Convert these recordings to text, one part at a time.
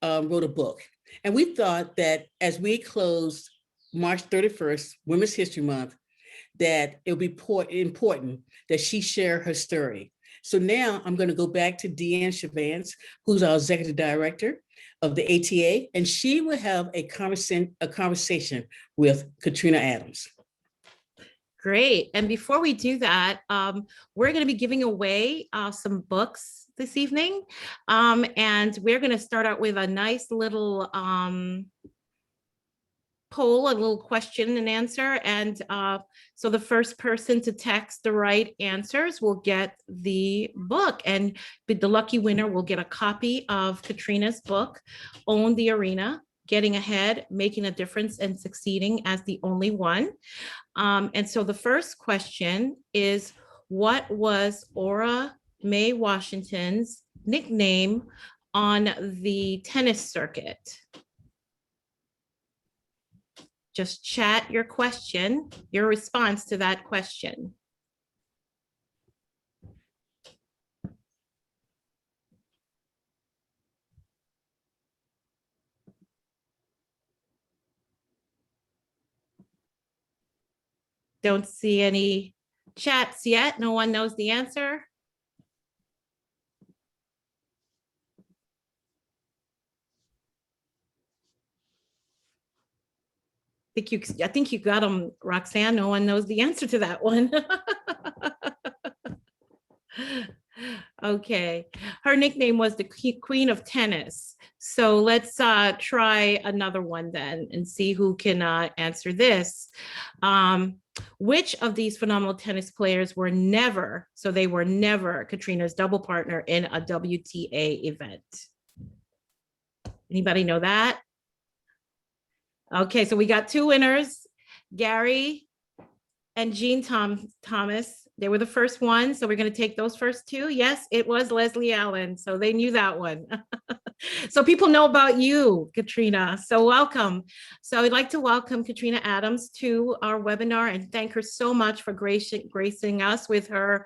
wrote a book. And we thought that as we closed March 31st, Women's History Month, that it would be important that she share her story. So now I'm going to go back to Deanne Chavance, who's our executive director of the ATA, and she will have a conversation with Katrina Adams. Great. And before we do that, we're going to be giving away some books this evening. And we're going to start out with a nice little poll, a little question and answer. And so the first person to text the right answers will get the book. And the lucky winner will get a copy of Katrina's book, Own the Arena: Getting Ahead, Making a Difference, and Succeeding as the Only One. And so the first question is, what was Ora Mae Washington's nickname on the tennis circuit? Just chat your question, your response to that question. Don't see any chats yet. No one knows the answer. I think you got them, Roxanne. No one knows the answer to that one. Okay, her nickname was the Queen of Tennis. So let's try another one then and see who can answer this. Which of these phenomenal tennis players were never, so they were never Katrina's double partner in a WTA event? Anybody know that? Okay, so we got two winners, Gary and Jean Thomas. They were the first one, so we're going to take those first two. Yes, it was Leslie Allen, so they knew that one. So people know about you, Katrina, so welcome. So I'd like to welcome Katrina Adams to our webinar and thank her so much for gracing us with her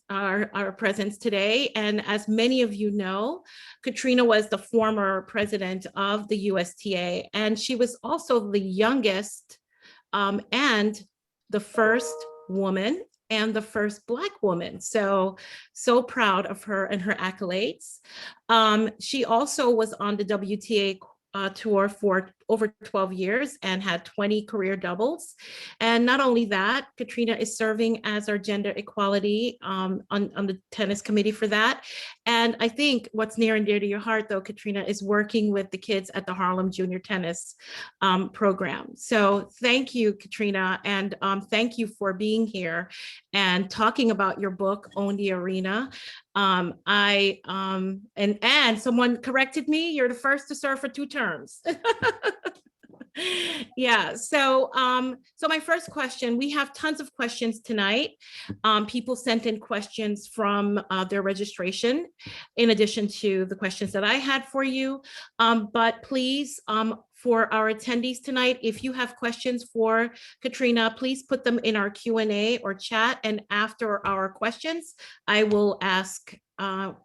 our presence today. And as many of you know, Katrina was the former president of the USTA, and she was also the youngest and the first woman and the first Black woman. So proud of her and her accolades. She also was on the WTA tour for over 12 years and had 20 career doubles. And not only that, Katrina is serving as our gender equality on the tennis committee for that. And I think what's near and dear to your heart though, Katrina, is working with the kids at the Harlem Junior Tennis program. So thank you, Katrina, and thank you for being here and talking about your book, Own the Arena. And someone corrected me, you're the first to serve for 2 terms. Yeah, so my first question, we have tons of questions tonight. People sent in questions from their registration, in addition to the questions that I had for you. But please, for our attendees tonight, if you have questions for Katrina, please put them in our Q&A or chat, and after our questions, I will ask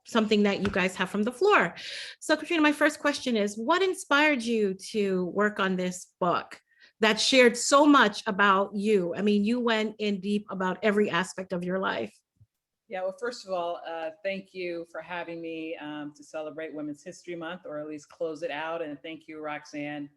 something that you guys have from the floor. So Katrina, my first question is, what inspired you to work on this book that shared so much about you? I mean, you went in deep about every aspect of your life. Yeah, well, first of all, thank you for having me to celebrate Women's History Month, or at least close it out. And thank you, Roxanne,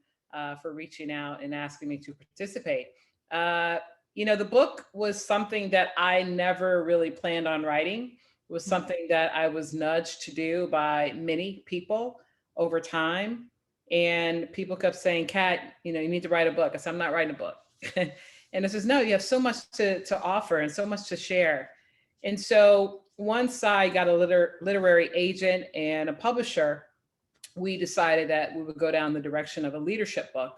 for reaching out and asking me to participate. You know, the book was something that I never really planned on writing. It was something that I was nudged to do by many people over time. And people kept saying, Kat, you know, you need to write a book. I said, I'm not writing a book. And it says, no, you have so much to offer and so much to share. And so once I got a literary agent and a publisher, we decided that we would go down the direction of a leadership book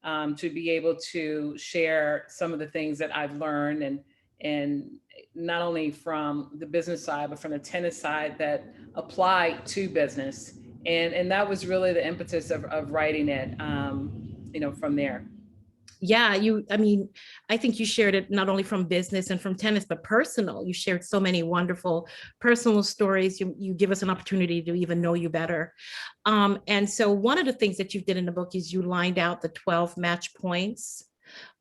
to be able to share some of the things that I've learned, and not only from the business side, but from the tennis side that apply to business. And that was really the impetus of writing it, you know, from there. Yeah, I mean, I think you shared it not only from business and from tennis, but personal. You shared so many wonderful personal stories. You give us an opportunity to even know you better. And so one of the things that you did in the book is you lined out the 12 match points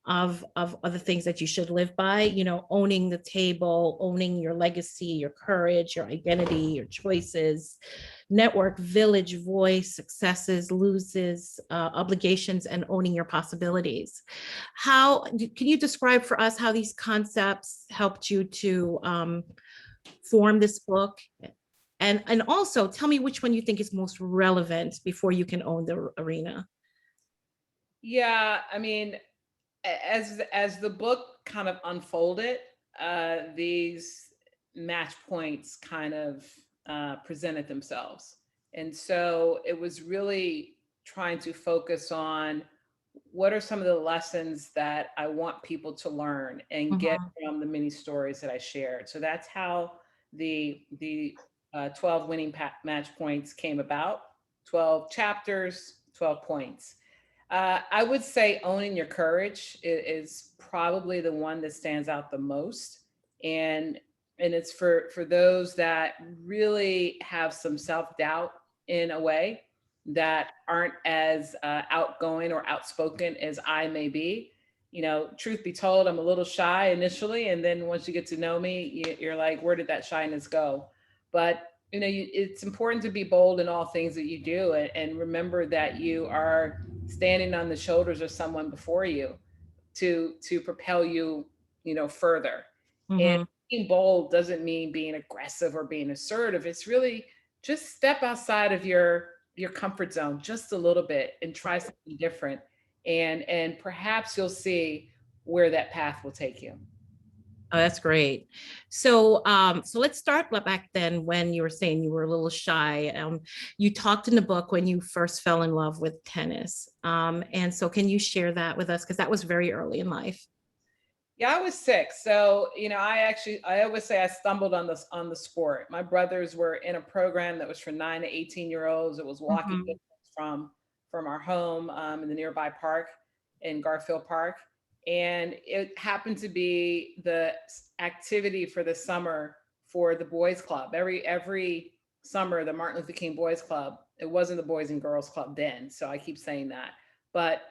of other things that you should live by, you know, owning the table, owning your legacy, your courage, your identity, your choices, network, village, voice, successes, loses, obligations, and owning your possibilities. How can you describe for us how these concepts helped you to form this book? And also tell me which one you think is most relevant before you can own the arena. Yeah, I mean, as the book kind of unfolded, these match points kind of presented themselves, and so it was really trying to focus on what are some of the lessons that I want people to learn and get Mhm. from the many stories that I shared. So that's how the 12 winning match points came about. 12 chapters, 12 points. I would say owning your courage is probably the one that stands out the most, and it's for those that really have some self doubt in a way, that aren't as outgoing or outspoken as I may be. You know, truth be told, I'm a little shy initially, and then once you get to know me, you're like, where did that shyness go? But you know, it's important to be bold in all things that you do, and remember that you are standing on the shoulders of someone before you to propel you, you know, further. And Mhm. being bold doesn't mean being aggressive or being assertive. It's really just step outside of your comfort zone just a little bit and try something different, and perhaps you'll see where that path will take you. Oh, that's great. So let's start back then when you were saying you were a little shy. You talked in the book when you first fell in love with tennis. And so can you share that with us? Because that was very early in life. Yeah, I was 6. So, you know, I always say I stumbled on the sport. My brothers were in a program that was for 9 to 18-year-olds. It was walking Mhm. distance from our home in the nearby park in Garfield Park. And it happened to be the activity for the summer for the boys club. Every summer, the Martin Luther King Boys Club, it wasn't the Boys and Girls Club then, so I keep saying that. But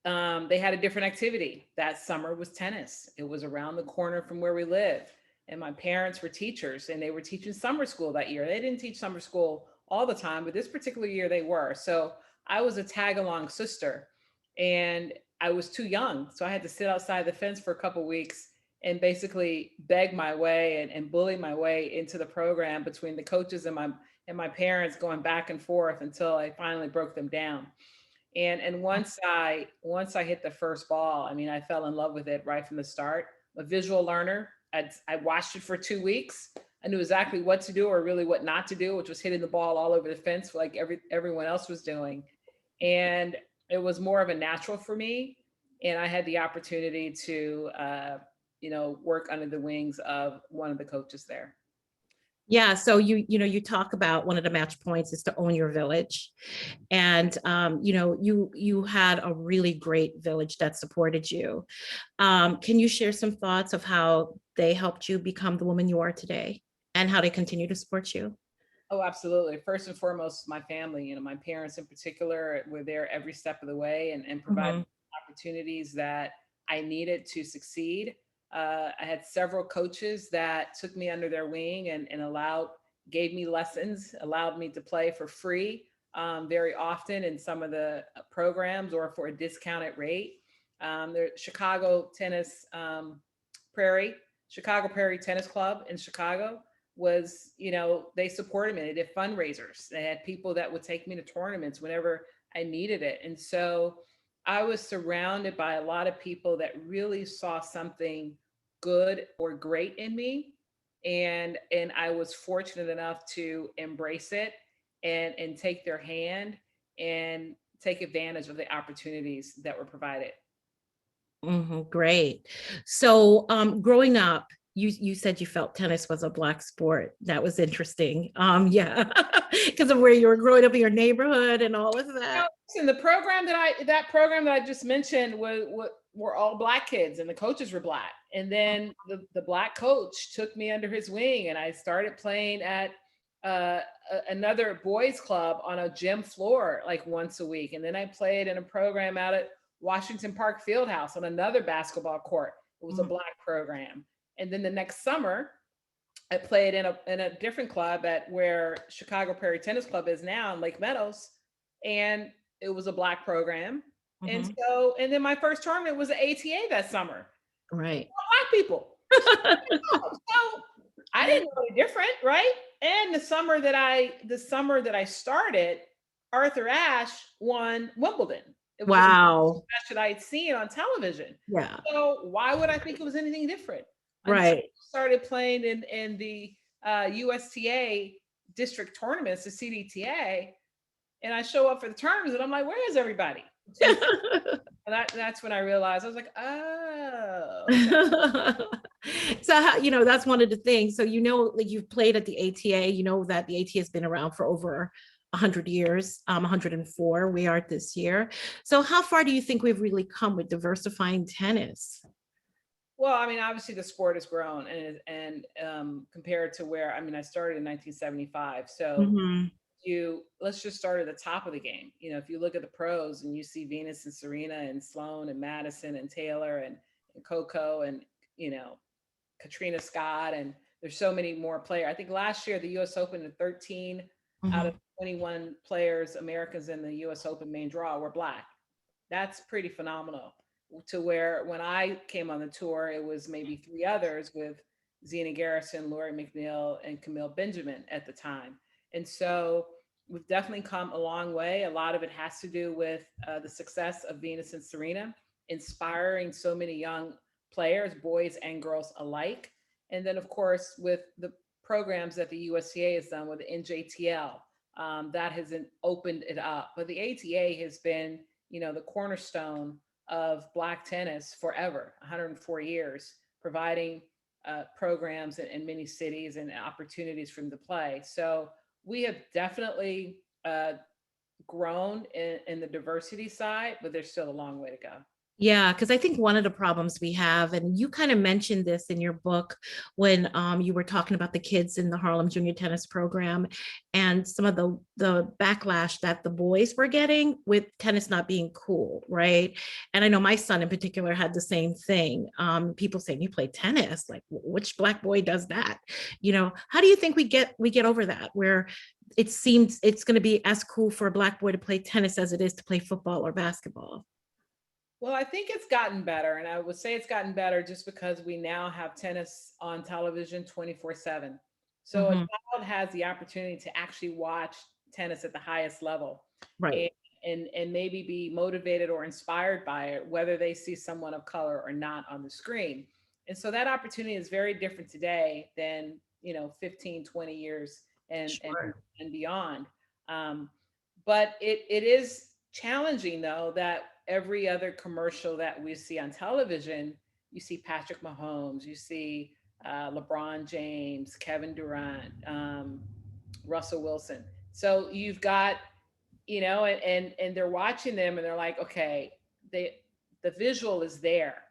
they had a different activity. That summer was tennis. It was around the corner from where we lived. And my parents were teachers and they were teaching summer school that year. They didn't teach summer school all the time, but this particular year they were. So I was a tag along sister, and I was too young. So I had to sit outside the fence for a couple weeks and basically beg my way and bully my way into the program between the coaches and my parents, going back and forth until I finally broke them down. And once I hit the first ball, I mean, I fell in love with it right from the start. I'm a visual learner. I watched it for 2 weeks. I knew exactly what to do or really what not to do, which was hitting the ball all over the fence like everyone else was doing. And it was more of a natural for me. And I had the opportunity to, you know, work under the wings of one of the coaches there. Yeah, so you talk about one of the match points is to own your village, and you had a really great village that supported you. Can you share some thoughts of how they helped you become the woman you are today, and how they continue to support you? Oh, absolutely. First and foremost, my family, you know, my parents in particular were there every step of the way, and provided Mhm. opportunities that I needed to succeed. I had several coaches that took me under their wing and gave me lessons, allowed me to play for free very often in some of the programs or for a discounted rate. The Prairie, Chicago Prairie Tennis Club in Chicago was, you know, they supported me. They did fundraisers. They had people that would take me to tournaments whenever I needed it. And so I was surrounded by a lot of people that really saw something good or great in me. And I was fortunate enough to embrace it and take their hand and take advantage of the opportunities that were provided. Great. So, growing up, you said you felt tennis was a Black sport. That was interesting. Yeah, because of where you were growing up in your neighborhood and all of that. And the program that I just mentioned were all Black kids, and the coaches were Black. And then the Black coach took me under his wing, and I started playing at another boys club on a gym floor like once a week. And then I played in a program out at Washington Park Fieldhouse on another basketball court. It was a Black program. And then the next summer, I played in a different club at where Chicago Prairie Tennis Club is now in Lake Meadows, and it was a Black program. And then my first tournament was the ATA that summer. Right. Black people. So I didn't know any different, right? And the summer that I started, Arthur Ashe won Wimbledon. It was wow. the best that I had seen on television. Yeah. So why would I think it was anything different? Right. I started playing in the USTA district tournaments, the CDTA, and I show up for the tournaments, and I'm like, where is everybody? And that's when I realized, I was like, oh. Okay. So that's one of the things. So like you've played at the ATA. You know that the ATA has been around for over 100 years. 104 we are this year. So how far do you think we've really come with diversifying tennis? Well, I mean, obviously the sport has grown, and compared to where, I mean, I started in 1975. So let's just start at the top of the game. If you look at the pros and you see Venus and Serena and Sloane and Madison and Taylor and Coco and, Katrina Scott, and there's so many more players. I think last year, the US Open, the 13 out of 21 players, Americans in the US Open main draw were Black. That's pretty phenomenal. To where when I came on the tour, it was maybe 3 others with Zena Garrison, Lori McNeil, and Camille Benjamin at the time. And so we've definitely come a long way. A lot of it has to do with the success of Venus and Serena, inspiring so many young players, boys and girls alike. And then, of course, with the programs that the USTA has done with the NJTL, that has opened it up. But the ATA has been, the cornerstone of Black tennis forever, 104 years, providing programs in many cities and opportunities for them to play. So we have definitely grown in the diversity side, but there's still a long way to go. Yeah, because I think one of the problems we have, and you kind of mentioned this in your book when you were talking about the kids in the Harlem Junior Tennis Program and some of the backlash that the boys were getting with tennis not being cool, right? And I know my son in particular had the same thing. People saying, "You play tennis? Like, which Black boy does that?" How do you think we get over that, where it seems it's going to be as cool for a Black boy to play tennis as it is to play football or basketball? Well, I think it's gotten better. And I would say it's gotten better just because we now have tennis on television 24/7. So a child has the opportunity to actually watch tennis at the highest level. Right. And maybe be motivated or inspired by it, whether they see someone of color or not on the screen. And so that opportunity is very different today than, 15, 20 years and beyond. But it is challenging, though, that every other commercial that we see on television, you see Patrick Mahomes, you see LeBron James, Kevin Durant, Russell Wilson. So you've got, and they're watching them and they're like, okay, the visual is there,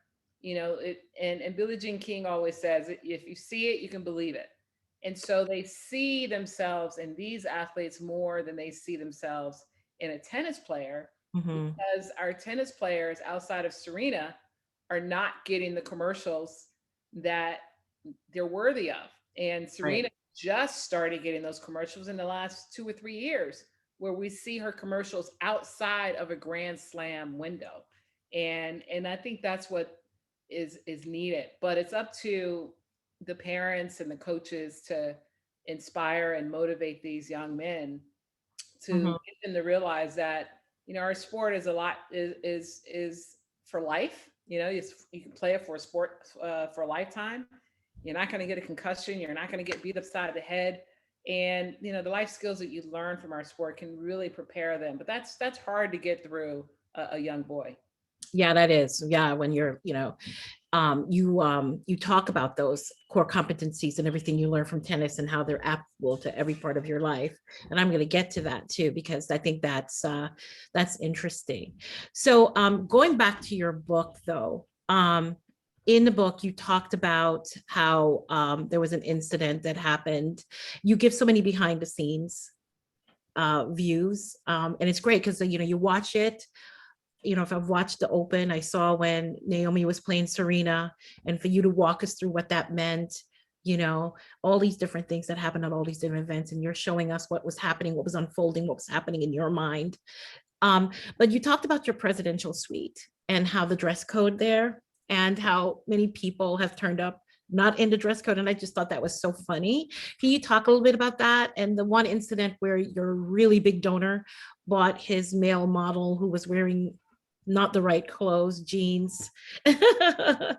and Billie Jean King always says, if you see it, you can believe it. And so they see themselves in these athletes more than they see themselves in a tennis player, because our tennis players outside of Serena are not getting the commercials that they're worthy of. And Serena just started getting those commercials in the last 2 or 3 years, where we see her commercials outside of a Grand Slam window. And I think that's what is needed. But it's up to the parents and the coaches to inspire and motivate these young men to get them to realize that, our sport is is for life. You can play it for a sport for a lifetime. You're not going to get a concussion. You're not going to get beat upside the head. And the life skills that you learn from our sport can really prepare them. But that's hard to get through a young boy. Yeah, that is. Yeah, when you're, you talk about those core competencies and everything you learn from tennis and how they're applicable to every part of your life. And I'm going to get to that too, because I think that's interesting. So going back to your book though, in the book, you talked about how there was an incident that happened. You give so many behind the scenes views, and it's great because you watch it. If I've watched the Open, I saw when Naomi was playing Serena, and for you to walk us through what that meant, all these different things that happened at all these different events, and you're showing us what was happening, what was unfolding, what was happening in your mind. But you talked about your presidential suite and how the dress code there, and how many people have turned up not in the dress code. And I just thought that was so funny. Can you talk a little bit about that? And the one incident where your really big donor bought his male model who was wearing not the right clothes, jeans. Listen,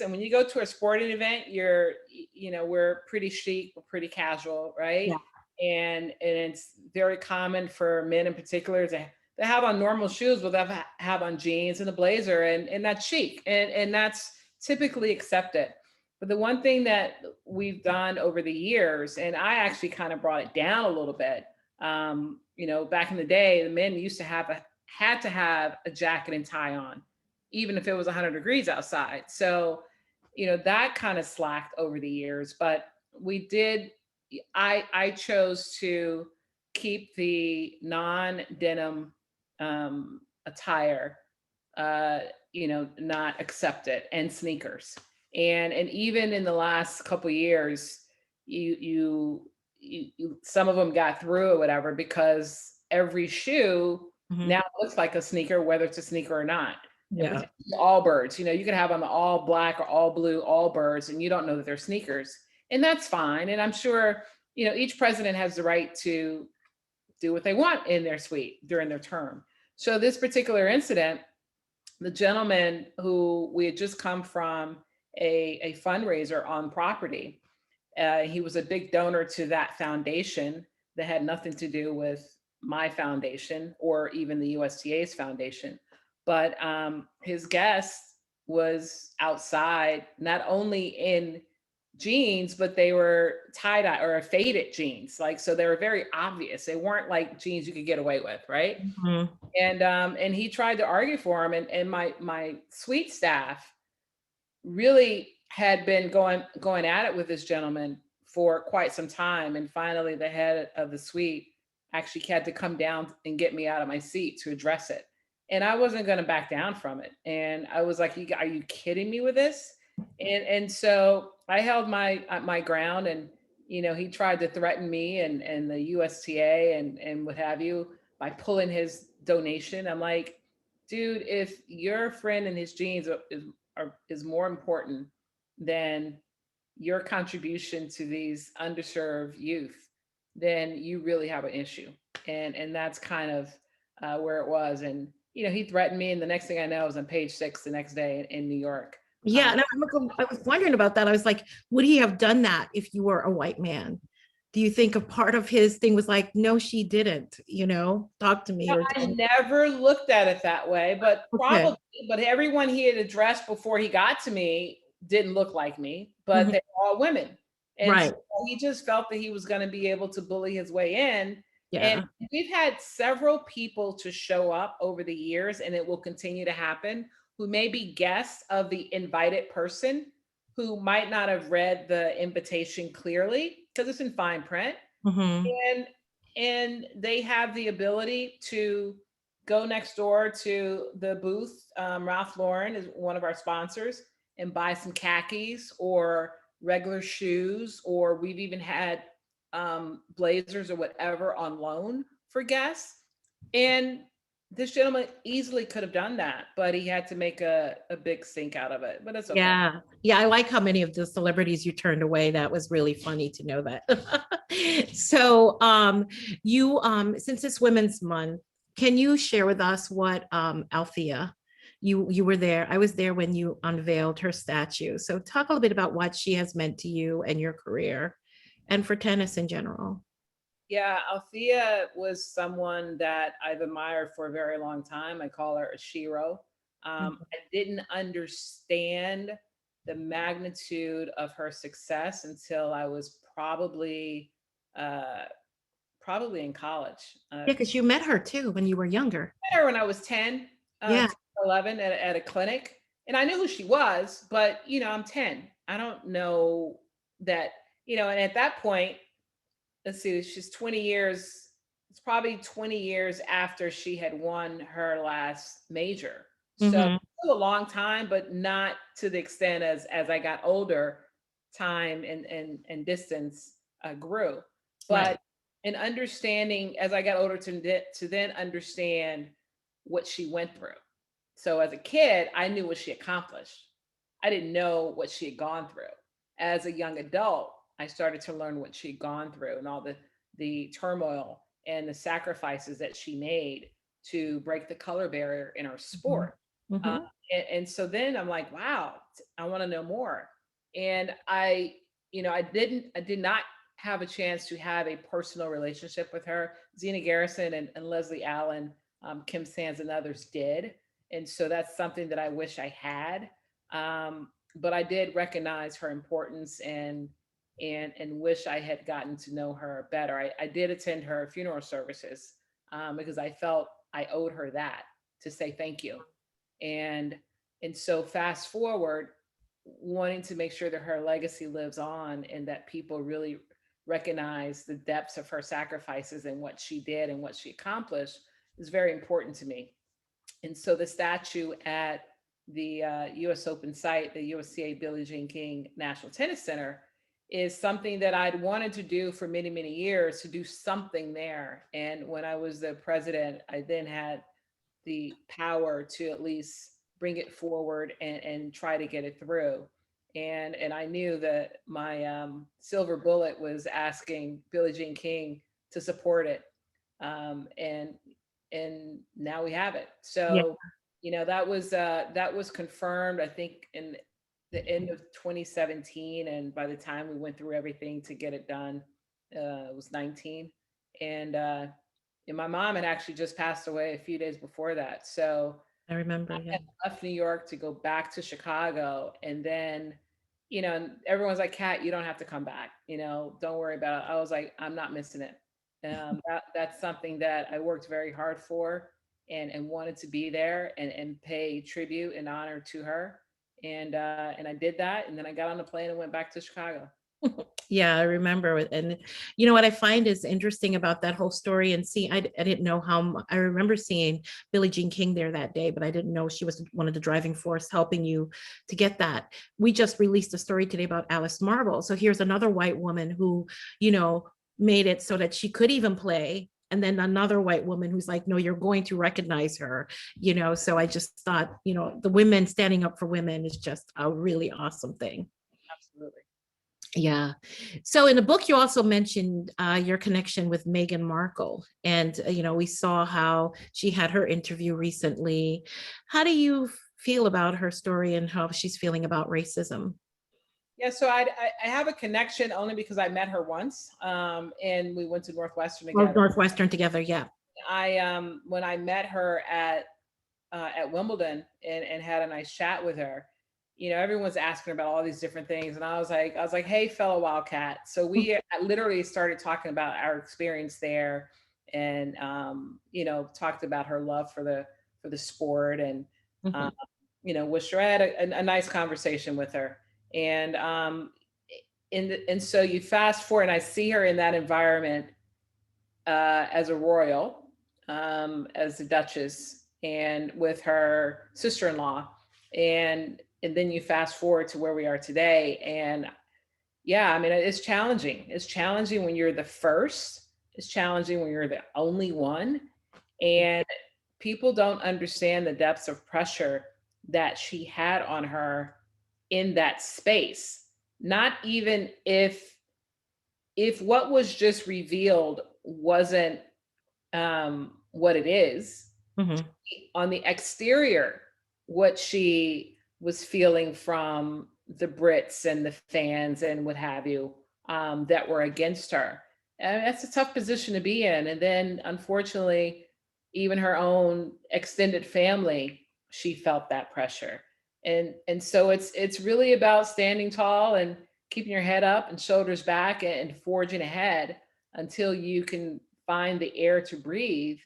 when you go to a sporting event, we're pretty chic, we're pretty casual, right? Yeah. And it's very common for men in particular to have on normal shoes, but they'll have on jeans and a blazer, and that's chic, and that's typically accepted. But the one thing that we've done over the years, and I actually kind of brought it down a little bit, back in the day, the men used to had to have a jacket and tie on, even if it was 100 degrees outside. So, that kind of slacked over the years, but I chose to keep the non-denim attire, not accepted, and sneakers. And even in the last couple of years, you some of them got through or whatever, because every shoe now looks like a sneaker, whether it's a sneaker or not. Yeah. All birds, you could have on the all black or all blue, all birds, and you don't know that they're sneakers, and that's fine. And I'm sure, each president has the right to do what they want in their suite during their term. So this particular incident, the gentleman who we had just come from a fundraiser on property, he was a big donor to that foundation that had nothing to do with my foundation or even the USTA's foundation. But his guest was outside, not only in jeans, but they were tie-dye or faded jeans. So they were very obvious. They weren't like jeans you could get away with, right? Mm-hmm. And he tried to argue for him, and my suite staff really had been going at it with this gentleman for quite some time. And finally, the head of the suite actually had to come down and get me out of my seat to address it. And I wasn't going to back down from it. And I was like, are you kidding me with this? And so I held my ground, and he tried to threaten me and the USTA and what have you by pulling his donation. I'm like, dude, if your friend and his jeans is more important than your contribution to these underserved youth, then you really have an issue. And that's kind of where it was. And he threatened me, and the next thing I know, I was on page 6 the next day in New York. Yeah, and I was wondering about that. I was like, would he have done that if you were a white man? Do you think a part of his thing was like, no, she didn't, talk to me? No, Or I never looked at it that way, but probably, but everyone he had addressed before he got to me didn't look like me, but they were all women. And Right. so he just felt that he was going to be able to bully his way in. Yeah. And we've had several people to show up over the years, and it will continue to happen, who may be guests of the invited person, who might not have read the invitation clearly because it's in fine print. And they have the ability to go next door to the booth. Ralph Lauren is one of our sponsors, and buy some khakis or regular shoes, or we've even had blazers or whatever on loan for guests. And this gentleman easily could have done that, but he had to make a big stink out of it. But it's okay. Yeah, I like how many of the celebrities you turned away. That was really funny to know that. So you since it's Women's Month, can you share with us what Althea, you were there, I was there when you unveiled her statue. So talk a little bit about what she has meant to you and your career and for tennis in general. Yeah, Althea was someone that I've admired for a very long time. I call her a shiro. Mhm. I didn't understand the magnitude of her success until I was uh, probably in college. Yeah, because you met her too when you were younger. Met her when I was 10, Yeah. 10, 11 at a clinic. And I knew who she was, but I'm 10. I don't know that, and at that point, let's see, she's 20 years, it's probably 20 years after she had won her last major. So Hmm. still a long time, but not to the extent as I got older, time and distance grew. Right. But in understanding as I got older to then understand what she went through. So as a kid, I knew what she accomplished. I didn't know what she had gone through. As a young adult, I started to learn what she'd gone through and all the turmoil and the sacrifices that she made to break the color barrier in our Hmm. sport. Uh, Hmm. and so then I'm like, wow, I want to know more. And I did not have a chance to have a personal relationship with her. Zena Garrison and Leslie Allen, Kim Sands, and others did. And so that's something that I wish I had. But I did recognize her importance and wish I had gotten to know her better. I did attend her funeral services because I felt I owed her that to say thank you. And and so fast forward, wanting to make sure that her legacy lives on and that people really recognize the depths of her sacrifices and what she did and what she accomplished is very important to me. And so the statue at the US Open site, the USCA Billie Jean King National Tennis Center, is something that I'd wanted to do for many, many years to do something there. And when I was the president, I then had the power to at least bring it forward and try to get it through. And I knew that my silver bullet was asking Billie Jean King to support it, and now we have it. Yeah. So that was confirmed, I think, in the end of 2017, and by the time we went through everything to get it done, it was 19, and my mom had actually just passed away a few days before that. So I remember. Yeah. I left New York to go back to Chicago. And then, and everyone's like, Kat, you don't have to come back. Don't worry about it. I was like, I'm not missing it. That's something that I worked very hard for and wanted to be there and pay tribute and honor to her. And I did that. And then I got on the plane and went back to Chicago. Yeah, I remember. And you know what I find is interesting about that whole story, and see, I didn't know I remember seeing Billie Jean King there that day, but I didn't know she was one of the driving force helping you to get that. We just released a story today about Alice Marble. So here's another white woman who, you know, made it so that she could even play. And then another white woman who's like, no, you're going to recognize her, you know. So I just thought, you know, the women standing up for women is just a really awesome thing. Absolutely. Yeah. So in the book, you also mentioned your connection with Meghan Markle. And, you know, we saw how she had her interview recently. How do you feel about her story and how she's feeling about racism? Yeah, so I have a connection only because I met her once, and we went to Northwestern Or together. Northwestern together. Yeah. I when I met her at Wimbledon and had a nice chat with her, everyone's asking about all these different things, and I was like, hey, fellow Wildcat. So we literally started talking about our experience there, and talked about her love for the sport, and um, Mhm. wished her I had a nice conversation with her, and and so you fast forward, and I see her in that environment as a royal, as a duchess, and with her sister-in-law, and then you fast forward to where we are today, and yeah, I mean, it's challenging. It's challenging when you're the first. It's challenging when you're the only one, and people don't understand the depths of pressure that she had on her in that space. Not even if what was just revealed wasn't what it is Mhm. on the exterior, what she was feeling from the Brits and the fans and what have you, that were against her. And that's a tough position to be in. And then unfortunately, even her own extended family, she felt that pressure. And so it's really about standing tall and keeping your head up and shoulders back and forging ahead until you can find the air to breathe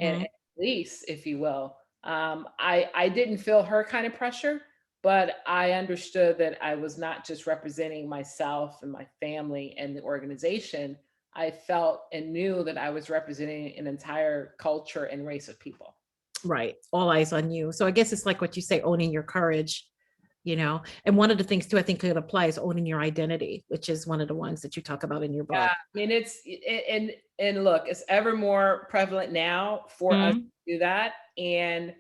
and Mhm. release, if you will. I didn't feel her kind of pressure, but I understood that I was not just representing myself and my family and the organization. I felt and knew that I was representing an entire culture and race of people. Right. All eyes on you. So I guess it's like what you say, owning your courage, you know. And one of the things too, I think could apply is owning your identity, which is one of the ones that you talk about in your Yeah, book. I mean and look, it's ever more prevalent now for us to Mhm. do that. And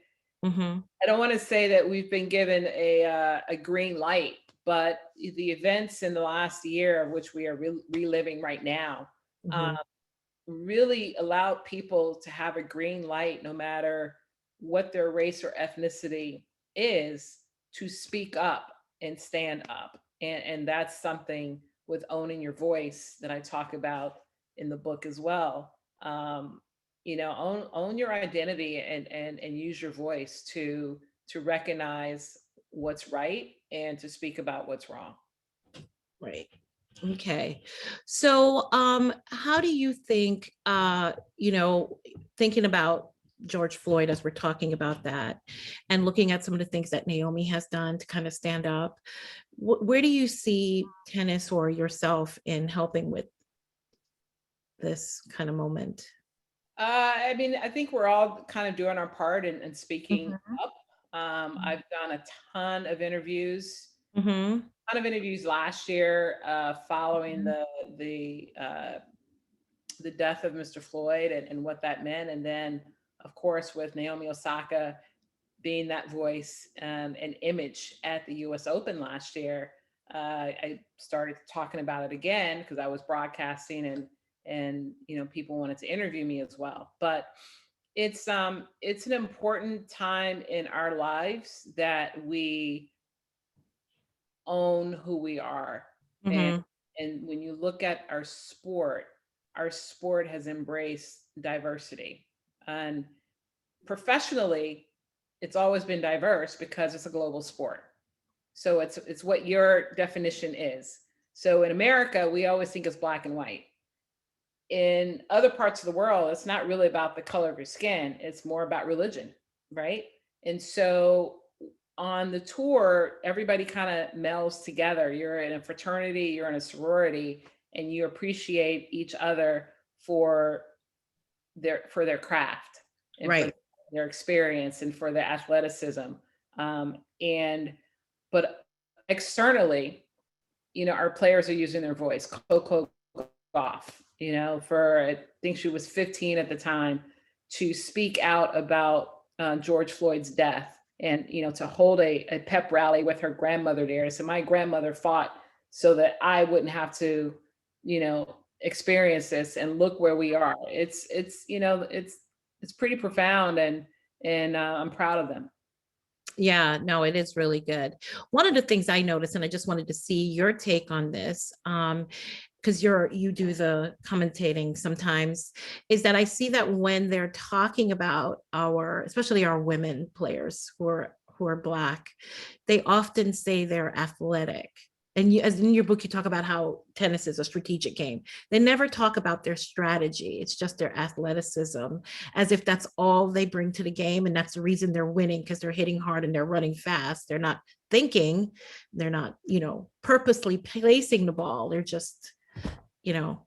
Mhm. I don't want to say that we've been given a green light, but the events in the last year, of which we are reliving right now, uh, Mhm. really allowed people to have a green light, no matter what their race or ethnicity is, to speak up and stand up. And that's something with owning your voice that I talk about in the book as well. Own your identity and use your voice to recognize what's right and to speak about what's wrong. Right. Okay. So how do you think thinking about George Floyd as we're talking about that and looking at some of the things that Naomi has done to kind of stand up, where do you see tennis or yourself in helping with this kind of moment? I mean, I think we're all kind of doing our part and speaking Mhm. up. I've done a ton of interviews, Mhm. last year following Mhm. the death of Mr. Floyd and what that meant, and then of course with Naomi Osaka being that voice and image at the U.S. Open last year. I started talking about it again because I was broadcasting and people wanted to interview me as well. But it's an important time in our lives that we own who we are. and Mhm. and when you look at our sport has embraced diversity. And professionally, it's always been diverse because it's a global sport. So it's what your definition is. So in America, we always think it's black and white. In other parts of the world, it's not really about the color of your skin, it's more about religion, right? And so on the tour, everybody kind of melds together. You're in a fraternity, you're in a sorority, and you appreciate each other for their craft and for Right. their experience and for their athleticism. And but externally, our players are using their voice. Coco off, for I think she was 15 at the time, to speak out about George Floyd's death and to hold a pep rally with her grandmother there. So my grandmother fought so that I wouldn't have to, experience this, and look where we are. It's pretty profound, and I'm proud of them. Yeah, no, it is really good. One of the things I noticed, and I just wanted to see your take on this, because you do the commentating sometimes, is that I see that when they're talking about especially our women players who are Black, they often say they're athletic. And as in your book, you talk about how tennis is a strategic game. They never talk about their strategy. It's just their athleticism, as if that's all they bring to the game. And that's the reason they're winning, because they're hitting hard and they're running fast. They're not thinking, they're not, purposely placing the ball. They're just, you know,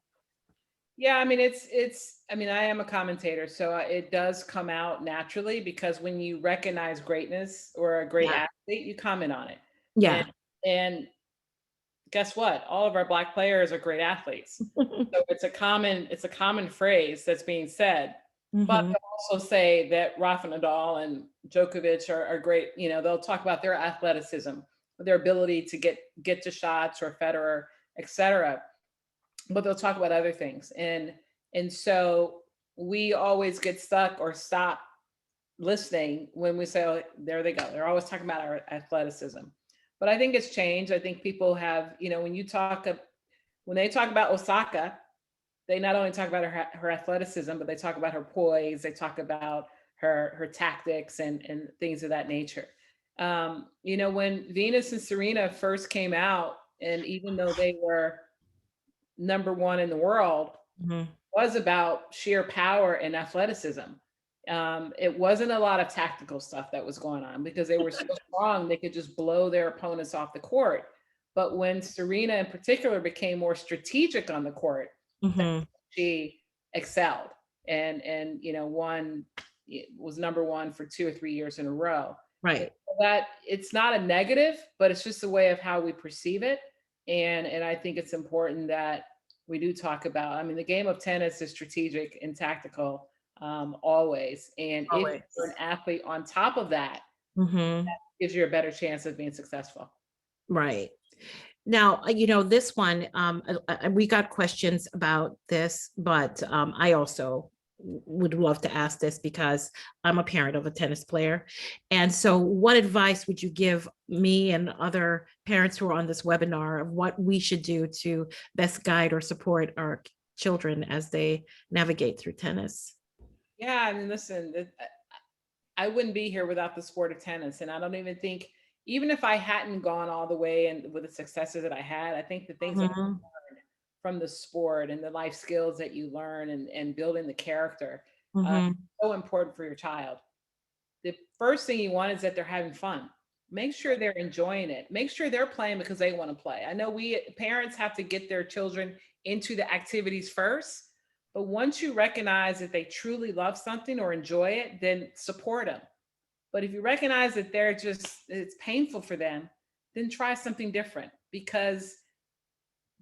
Yeah, I mean, I mean, I am a commentator, so it does come out naturally because when you recognize greatness or a great yeah, athlete, you comment on it. And yeah. and guess what? All of our Black players are great athletes. So it's a common phrase that's being said. But Hmm. they'll also say that Rafa Nadal and Djokovic are great. They'll talk about their athleticism, their ability to get to shots, or Federer, etc. But they'll talk about other things. And so we always get stuck or stop listening when we say, oh, there they go. They're always talking about our athleticism. But I think it's changed. I think people have, when they talk about Osaka, they not only talk about her athleticism, but they talk about her poise, they talk about her tactics and things of that nature. You know, when Venus and Serena first came out, and even though they were number one in the world, Mhm. was about sheer power and athleticism. It wasn't a lot of tactical stuff that was going on because they were so strong, they could just blow their opponents off the court. But when Serena in particular became more strategic on the court, Mhm. she excelled and you know won, was number one for 2 or 3 years in a row. Right. That it's not a negative, but it's just a way of how we perceive it. And I think it's important that we do talk about, I mean, the game of tennis is strategic and tactical, always. And if Always. you're an athlete on top of that, Mhm. gives you a better chance of being successful. Right. Now, you know, this one, we got questions about this, but I also would love to ask this because I'm a parent of a tennis player. And so, what advice would you give me and other parents who are on this webinar of what we should do to best guide or support our children as they navigate through tennis? Yeah, I mean, listen, I wouldn't be here without the sport of tennis. And I don't even think, even if I hadn't gone all the way and with the successes that I had, I think the things that Mhm. from the sport and the life skills that you learn and building the character, Mhm. so important for your child. The first thing you want is that they're having fun. Make sure they're enjoying it. Make sure they're playing because they want to play. I know we parents have to get their children into the activities first, but once you recognize that they truly love something or enjoy it, then support them. But if you recognize that they're just, it's painful for them, then try something different because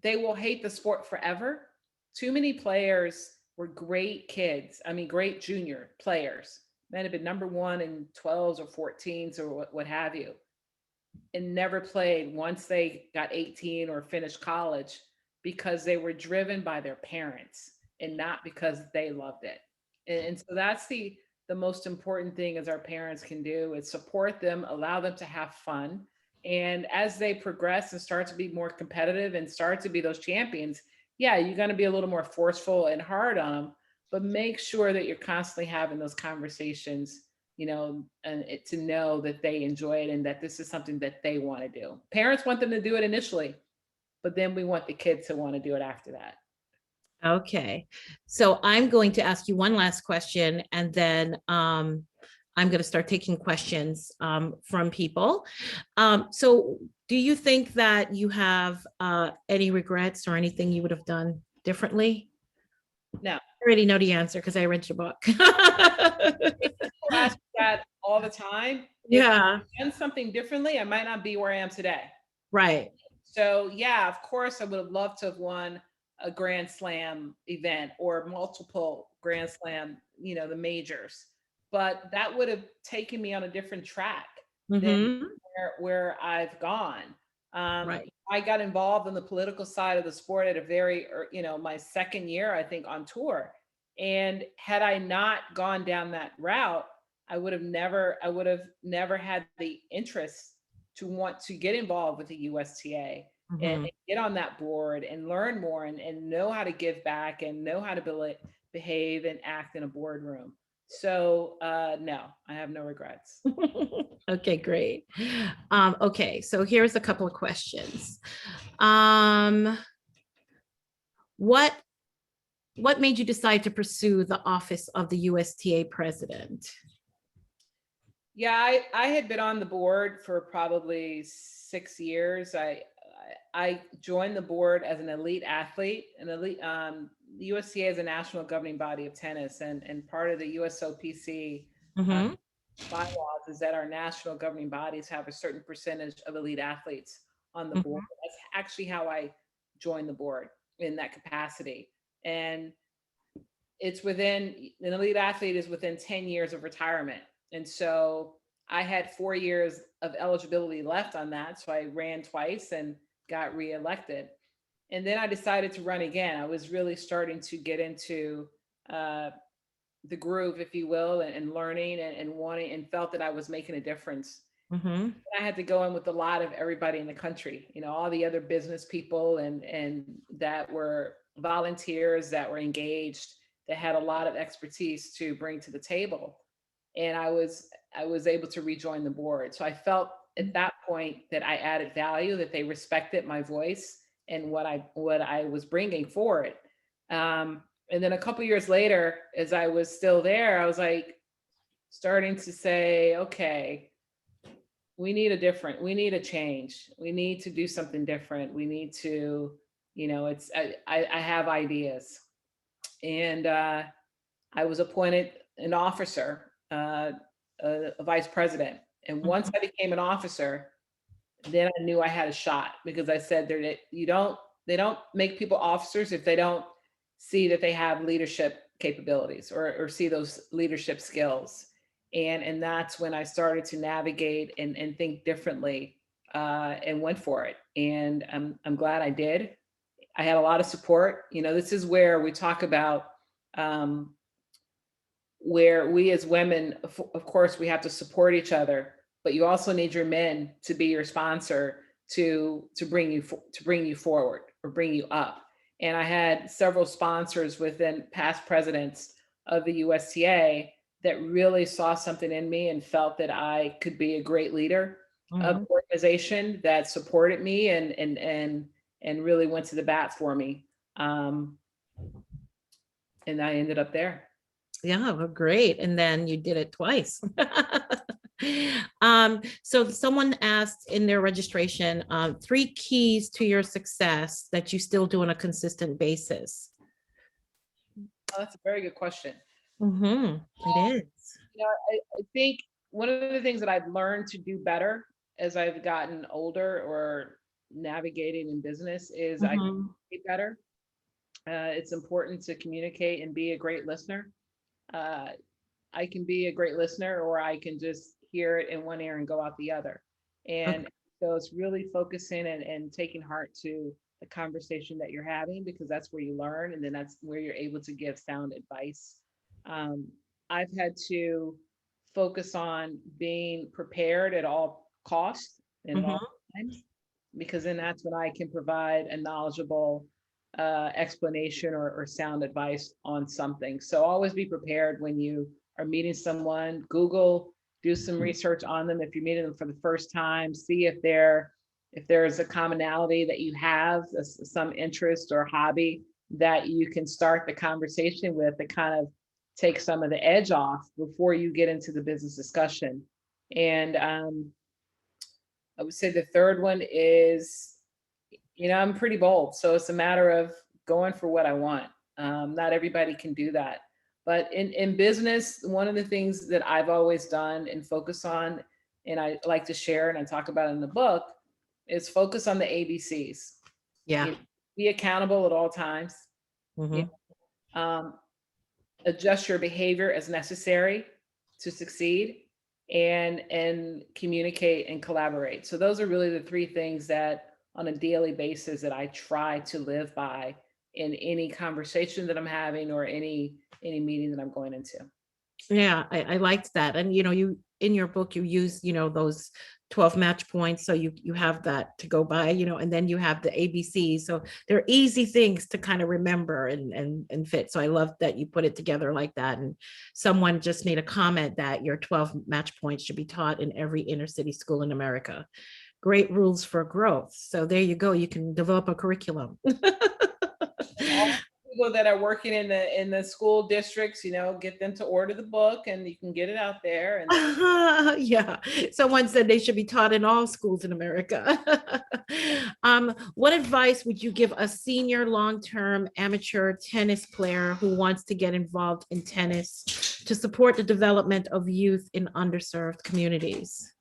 they will hate the sport forever. Too many players were great kids. I mean, great junior players that have been number one in 12s or 14s or what have you, and never played once they got 18 or finished college because they were driven by their parents and not because they loved it. And so that's the most important thing as our parents can do is support them, allow them to have fun. And as they progress and start to be more competitive and start to be those champions, yeah, you're going to be a little more forceful and hard on them, but make sure that you're constantly having those conversations, you know, and to know that they enjoy it and that this is something that they want to do. Parents want them to do it initially, but then we want the kids to want to do it after that. Okay, so I'm going to ask you one last question and then I'm going to start taking questions from people. So do you think that you have any regrets or anything you would have done differently? Now, I already know the answer because I read your book. people ask me that all the time. If Yeah, I done something differently, I might not be where I am today. right. So yeah, of course, I would have loved to have won a Grand Slam event or multiple Grand Slam, you know, the majors. But that would have taken me on a different track than Hmm. where I've gone. Right. I got involved in the political side of the sport at a very, you know, my second year, I think, on tour. And had I not gone down that route, I would have never had the interest to want to get involved with the USTA and Hmm. get on that board and learn more and know how to give back and know how to behave and act in a boardroom. So no, I have no regrets. Okay, great. Okay, so here's a couple of questions. Um, what what made you decide to pursue the office of the USTA president? Yeah, I had been on the board for probably 6 years. I joined the board as an elite athlete. An elite the USTA is a national governing body of tennis, and part of the USOPC Mhm. bylaws is that our national governing bodies have a certain percentage of elite athletes on the board. Mhm. That's actually how I joined the board in that capacity. And it's within, an elite athlete is within 10 years of retirement. And so I had 4 years of eligibility left on that. So I ran twice and got reelected. And then I decided to run again. I was really starting to get into uh, the groove, if you will, and learning and wanting and felt that I was making a difference. Mhm. I had to go in with a lot of everybody in the country, you know, all the other business people and that were volunteers that were engaged, that had a lot of expertise to bring to the table. And I was able to rejoin the board. So I felt at that point that I added value, that they respected my voice and what I was bringing forward. And then a couple years later, as I was still there, I was like starting to say, okay, we need a change. We need to do something different. We need to, I have ideas. And I was appointed an officer, a vice president. And once I became an officer, then I knew I had a shot, because I said that they don't make people officers if they don't see that they have leadership capabilities, or see those leadership skills. And that's when I started to navigate and think differently, and went for it. And I'm glad I did. I had a lot of support. This is where we talk about, where we as women, of course, we have to support each other, but you also need your men to be your sponsor, to bring you forward, or bring you up. And I had several sponsors within past presidents of the USTA that really saw something in me and felt that I could be a great leader of the organization, that supported me and really went to the bat for me. And I ended up there. Yeah, well, great. And then you did it twice. So someone asked in their registration, 3 keys to your success that you still do on a consistent basis. Oh, that's a very good question. It is. I think one of the things that I've learned to do better as I've gotten older, or navigating in business, is I communicate better. It's important to communicate and be a great listener. Uh, I can be a great listener, or I can just hear it in one ear and go out the other. And so it's really focusing and taking heart to the conversation that you're having, because that's where you learn, and then that's where you're able to give sound advice. I've had to focus on being prepared at all costs and at all times, because then that's when I can provide a knowledgeable explanation, or sound advice on something. So always be prepared when you are meeting someone. Google, do some research on them. If you're meeting them for the first time, see if there's a commonality that you have, some interest or hobby that you can start the conversation with, that kind of take some of the edge off before you get into the business discussion. And I would say the third one is, I'm pretty bold. So it's a matter of going for what I want. Not everybody can do that. But in business, one of the things that I've always done and focus on, and I like to share and I talk about in the book, is focus on the ABCs. Yeah. Be accountable at all times. Adjust your behavior as necessary to succeed, and communicate and collaborate. So those are really the 3 things that on a daily basis that I try to live by in any conversation that I'm having, or any meeting that I'm going into. Yeah, I liked that. And you in your book, you use those 12 match points. So you have that to go by, and then you have the ABC. So they're easy things to kind of remember and fit. So I love that you put it together like that. And someone just made a comment that your 12 match points should be taught in every inner city school in America. Great rules for growth. So there you go. You can develop a curriculum. All people that are working in the school districts, get them to order the book, and you can get it out there. And yeah, someone said they should be taught in all schools in America. What advice would you give a senior long-term amateur tennis player who wants to get involved in tennis to support the development of youth in underserved communities?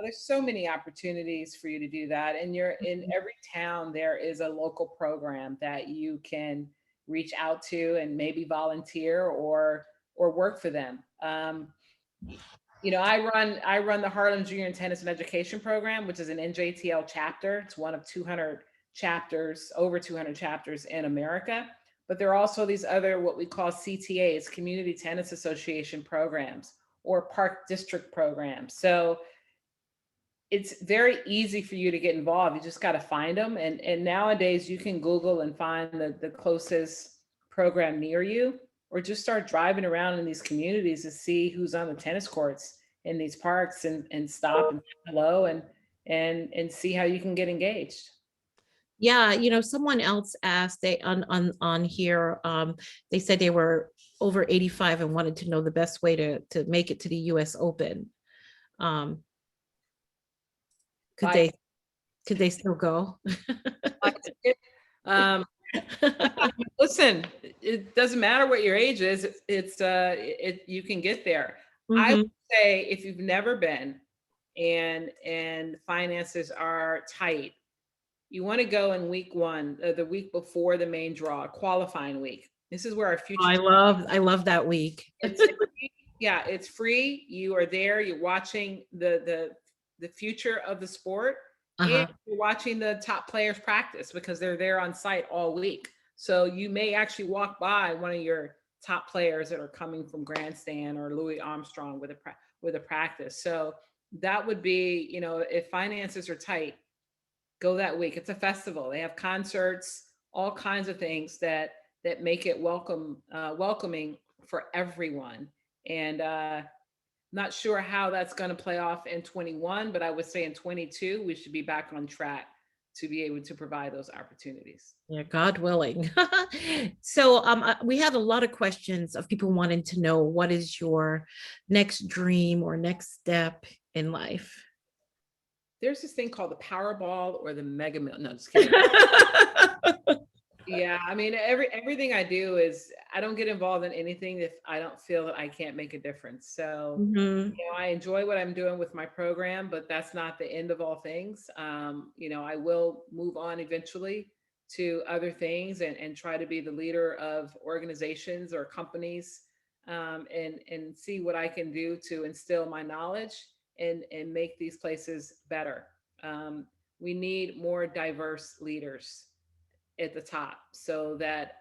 there's so many opportunities for you to do that. And you're in every town, there is a local program that you can reach out to and maybe volunteer or work for them. I run the Harlem Junior Tennis and Education Program, which is an NJTL chapter. It's one of 200 chapters, over 200 chapters in America. But there are also these other, what we call CTAs, Community Tennis Association programs, or park district programs. So it's very easy for you to get involved. You just got to find them. And nowadays you can Google and find the closest program near you, or just start driving around in these communities to see who's on the tennis courts in these parks, and stop and say hello, and see how you can get engaged. Yeah, someone else asked, they on here, they said they were over 85 and wanted to know the best way to make it to the US Open. Um, could Buy they could they still go? buy a ticket. Um, Listen, it doesn't matter what your age is. You can get there. I would Mhm. say if you've never been, and finances are tight, you want to go in week one, the week before the main draw, qualifying week. This is where our future. I love that week. It's free. Yeah, it's free. You are there. You're watching the future of the sport, and Uh-huh. you're watching the top players practice because they're there on site all week. So you may actually walk by one of your top players that are coming from Grandstand or Louis Armstrong with a practice. So that would be, if finances are tight, go that week. It's a festival. They have concerts, all kinds of things that make it welcoming for everyone. And not sure how that's going to play off in 21, but I would say in 22 we should be back on track to be able to provide those opportunities. Yeah, God willing. So we had a lot of questions of people wanting to know what is your next dream or next step in life? There's this thing called the Powerball or the Mega Million. No, just kidding. Yeah, I mean, everything I do is, I don't get involved in anything if I don't feel that I can't make a difference. So, Mhm. I enjoy what I'm doing with my program, but that's not the end of all things. I will move on eventually to other things, and try to be the leader of organizations or companies, and see what I can do to instill my knowledge, and make these places better. Um, we need more diverse leaders at the top so that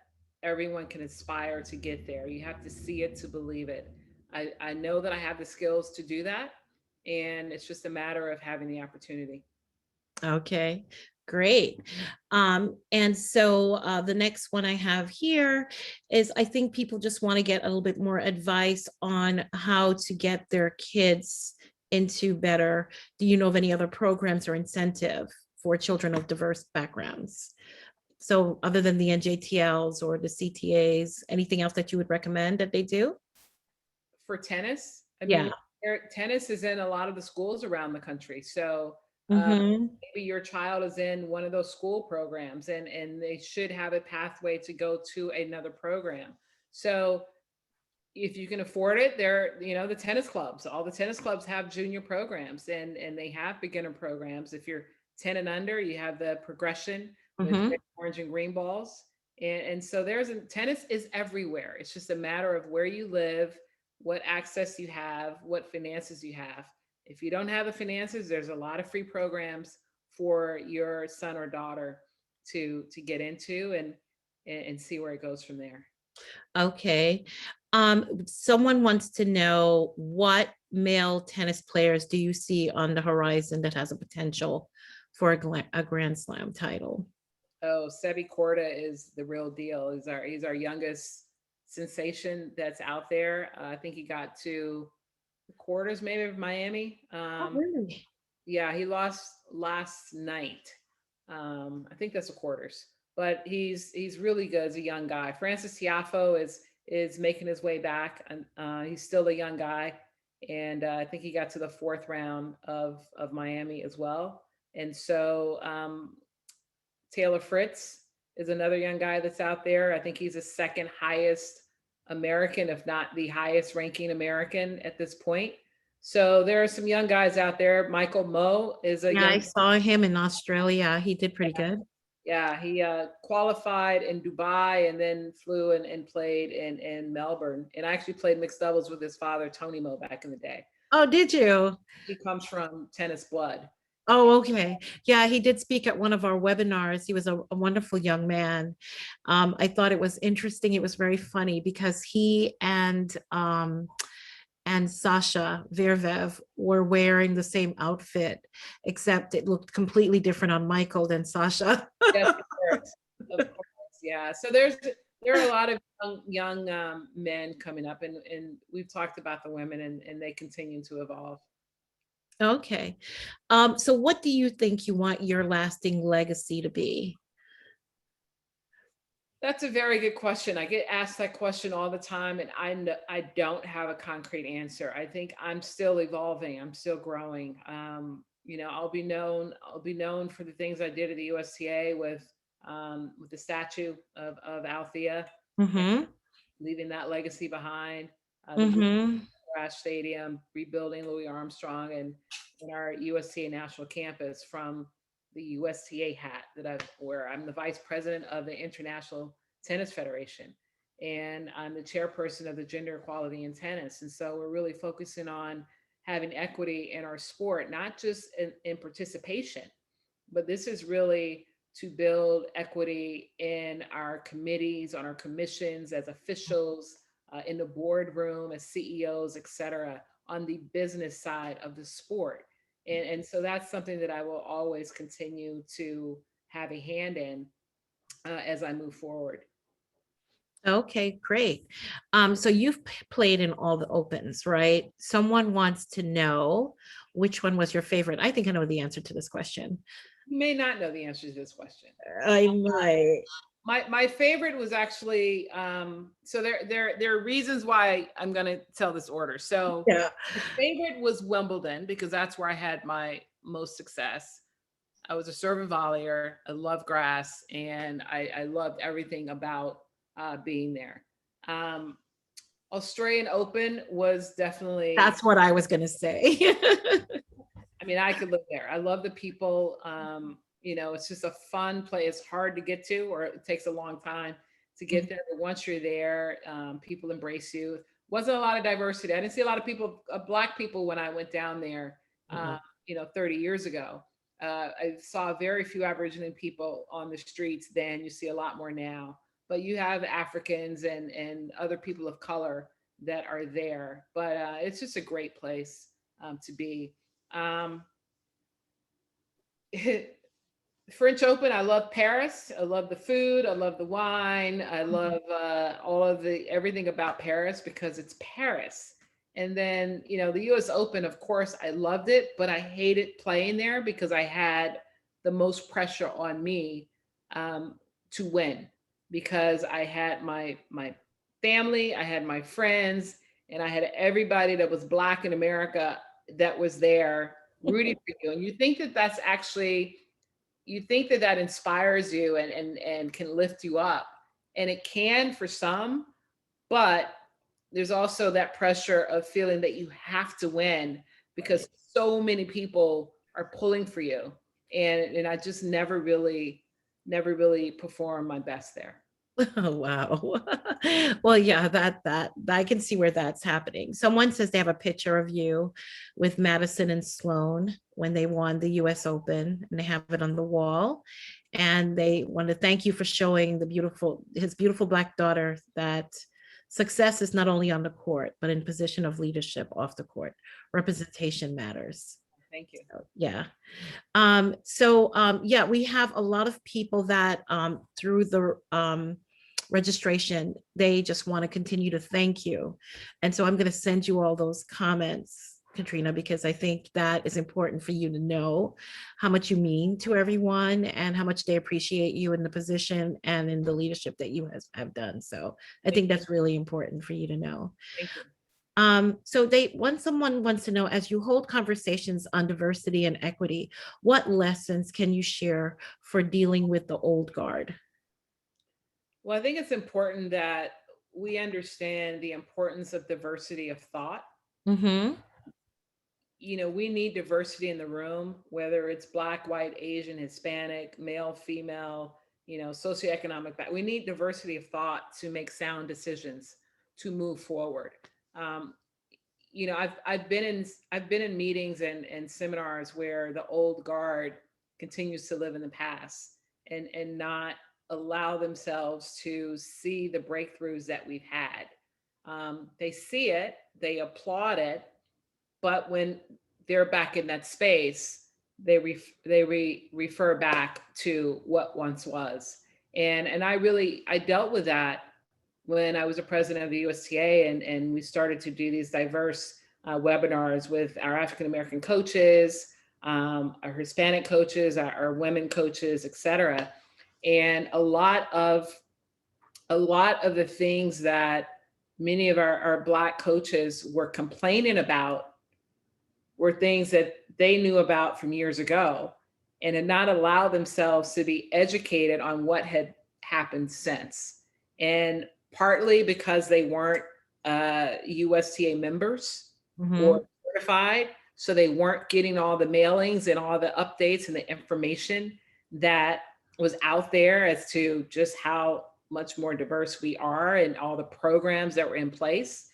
everyone can aspire to get there. You have to see it to believe it. I know that I have the skills to do that, and it's just a matter of having the opportunity. Okay, great. And so the next one I have here is, I think people just want to get a little bit more advice on how to get their kids into better. Do you know of any other programs or incentive for children of diverse backgrounds? So other than the NJTLs or the CTAs, anything else that you would recommend that they do? For tennis, I Yeah. mean, tennis is in a lot of the schools around the country. So Hmm. maybe your child is in one of those school programs, and they should have a pathway to go to another program. So if you can afford it, the tennis clubs, all the tennis clubs have junior programs, and they have beginner programs. If you're 10 and under, you have the progression with Hmm. red, orange, and green balls. And so tennis is everywhere. It's just a matter of where you live, what access you have, what finances you have. If you don't have the finances, there's a lot of free programs for your son or daughter to get into, and see where it goes from there. Okay. Someone wants to know, what male tennis players do you see on the horizon that has a potential for a Grand Slam title? Oh, Sebi Korda is the real deal. He's our youngest sensation that's out there. I think he got to the quarters maybe of Miami. Oh, really? Yeah, he lost last night. I think that's the quarters, but he's really good as a young guy. Francis Tiafo is making his way back, and he's still a young guy. And I think he got to the fourth round of Miami as well. And so Taylor Fritz is another young guy that's out there. I think he's the second highest American, if not the highest ranking American at this point. So there are some young guys out there. Michael Moe is a Yeah, I young, saw him in Australia. He did pretty good. yeah, he qualified in Dubai and then flew and played in Melbourne. And I actually played mixed doubles with his father, Tony Moe, back in the day. Oh, did you? He comes from tennis blood. Oh, okay. Yeah, he did speak at one of our webinars. He was a wonderful young man. I thought it was interesting. It was very funny because he and and Sasha Vervev were wearing the same outfit, except it looked completely different on Michael than Sasha. Yes, of course. Of course. Yeah. So there are a lot of young men coming up, and we've talked about the women, and they continue to evolve. Okay. So what do you think you want your lasting legacy to be? That's a very good question. I get asked that question all the time, and I don't have a concrete answer. I think I'm still evolving. I'm still growing. I'll be known for the things I did at the USTA with the statue of Althea, and Mm-hmm. leaving that legacy behind. The Mm-hmm. Crash Stadium, rebuilding Louis Armstrong, and our USTA National Campus from the USTA hat that I wear. I'm the vice president of the International Tennis Federation, and I'm the chairperson of the Gender Equality in Tennis. And so we're really focusing on having equity in our sport, not just in participation, but this is really to build equity in our committees, on our commissions, as officials, in the boardroom, as CEOs, et cetera, on the business side of the sport. And so that's something that I will always continue to have a hand in as I move forward. Okay, great. So you've played in all the opens, right? Someone wants to know which one was your favorite. I think I know the answer to this question. You may not know the answer to this question. I might. My favorite was actually so there are reasons why I'm going to tell this order. So Yeah. my favorite was Wimbledon because that's where I had my most success. I was a servant volleyer. I love grass, and I loved everything about being there. Um, Australian Open was definitely, That's what I was going to say. I mean, I could live there. I love the people. It's just a fun place. It's hard to get to, or it takes a long time to get there. But once you're there, people embrace you. Wasn't a lot of diversity. I didn't see a lot of people, Black people, when I went down there. Mhm. 30 years ago. I saw very few Aboriginal people on the streets then. You see a lot more now. But you have Africans and other people of color that are there. But it's just a great place to be. Um, French Open, I love Paris. I love the food. I love the wine. I love all of the everything about Paris because it's Paris. And then, the US Open, of course, I loved it, but I hated playing there because I had the most pressure on me to win because I had my family, I had my friends, and I had everybody that was Black in America that was there rooting for you. And you think that that inspires you and can lift you up, and it can for some, but there's also that pressure of feeling that you have to win because so many people are pulling for you, and I just never really performed my best there. Oh, wow. Well, yeah, that I can see where that's happening. Someone says they have a picture of you with Madison and Sloan when they won the US Open, and they have it on the wall. And they want to thank you for showing his beautiful Black daughter that success is not only on the court, but in position of leadership off the court. Representation matters. Thank you. So, yeah. Yeah, we have a lot of people that through the registration, they just want to continue to thank you. And so I'm going to send you all those comments, Katrina, because I think that is important for you to know how much you mean to everyone and how much they appreciate you in the position and in the leadership that you have done. So I think that's really important for you to know. Thank you. So when someone wants to know, as you hold conversations on diversity and equity, what lessons can you share for dealing with the old guard? Well, I think it's important that we understand the importance of diversity of thought. Mm-hmm. We need diversity in the room, whether it's Black, white, Asian, Hispanic, male, female, socioeconomic we need diversity of thought to make sound decisions to move forward. um, I've been in meetings and seminars where the old guard continues to live in the past and not allow themselves to see the breakthroughs that we've had. They see it, they applaud it, but when they're back in that space, refer back to what once was. And I dealt with that when I was a president of the USTA, and we started to do these diverse webinars with our African American coaches, our Hispanic coaches, our women coaches, et cetera. And a lot of the things that many of our Black coaches were complaining about were things that they knew about from years ago and had not allowed themselves to be educated on what had happened since. And partly because they weren't USTA members Mhm. or certified, so they weren't getting all the mailings and all the updates and the information that was out there as to just how much more diverse we are and all the programs that were in place.